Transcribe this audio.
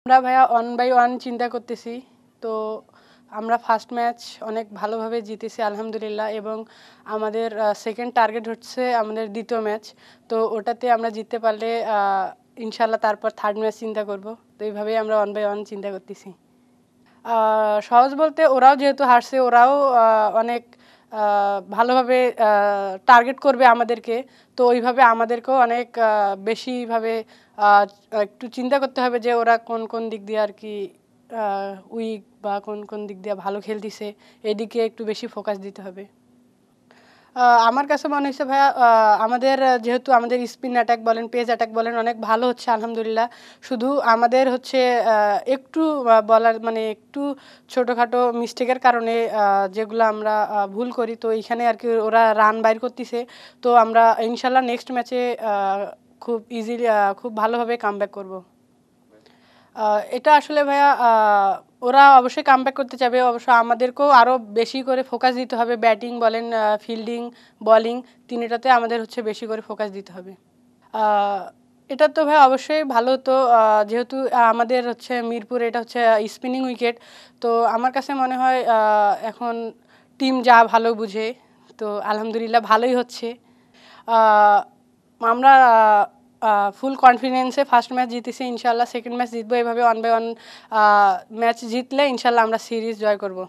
আমরা ভাইয়া 1/1 চিন্তা করতেছি। তো আমরা ফার্স্ট ম্যাচ অনেক ভালোভাবে জিতেছি আলহামদুলিল্লাহ, এবং আমাদের সেকেন্ড টার্গেট হচ্ছে আমাদের দ্বিতীয় ম্যাচ। তো ওটাতে আমরা জিততে পারলে ইনশাল্লাহ তারপর থার্ড ম্যাচ চিন্তা করব। তো এইভাবেই আমরা 1/1 চিন্তা করতেছি। সহজ বলতে, ওরাও যেহেতু হারছে, ওরাও অনেক ভালোভাবে টার্গেট করবে আমাদেরকে। তো ওইভাবে আমাদেরকেও অনেক বেশিভাবে একটু চিন্তা করতে হবে যে ওরা কোন কোন দিক দিয়ে আর কি উইক বা কোন কোন দিক দিয়ে ভালো খেলতেছে, এদিকে একটু বেশি ফোকাস দিতে হবে। আমার কাছে মনে হচ্ছে ভাইয়া, আমাদের যেহেতু আমাদের স্পিন অ্যাটাক বলেন, পেস অ্যাটাক বলেন, অনেক ভালো হচ্ছে আলহামদুলিল্লাহ। শুধু আমাদের হচ্ছে একটু বলার মানে একটু ছোটোখাটো মিস্টেকের কারণে যেগুলো আমরা ভুল করি, তো এইখানে আর কি ওরা রান বাইর করতেছে। তো আমরা ইনশাল্লাহ নেক্সট ম্যাচে খুব ইজিলি খুব ভালোভাবে কামব্যাক করব। এটা আসলে ভাইয়া ওরা অবশ্যই কামব্যাক করতে চাবে, অবশ্য আমাদেরকেও আরও বেশি করে ফোকাস দিতে হবে। ব্যাটিং বলেন, ফিল্ডিং, বোলিং, তিনটাতে আমাদের হচ্ছে বেশি করে ফোকাস দিতে হবে। এটা তো ভাই অবশ্যই ভালো হতো, যেহেতু আমাদের হচ্ছে মিরপুর, এটা হচ্ছে স্পিনিং উইকেট। তো আমার কাছে মনে হয় এখন টিম যা ভালো বুঝে, তো আলহামদুলিল্লাহ ভালোই হচ্ছে। আমরা ফুল কনফিডেন্সে ফার্স্ট ম্যাচ জিতেছি, ইনশাল্লাহ সেকেন্ড ম্যাচ জিতবো। এভাবে 1/1 ম্যাচ জিতলে ইনশাল্লাহ আমরা সিরিজ জয় করব।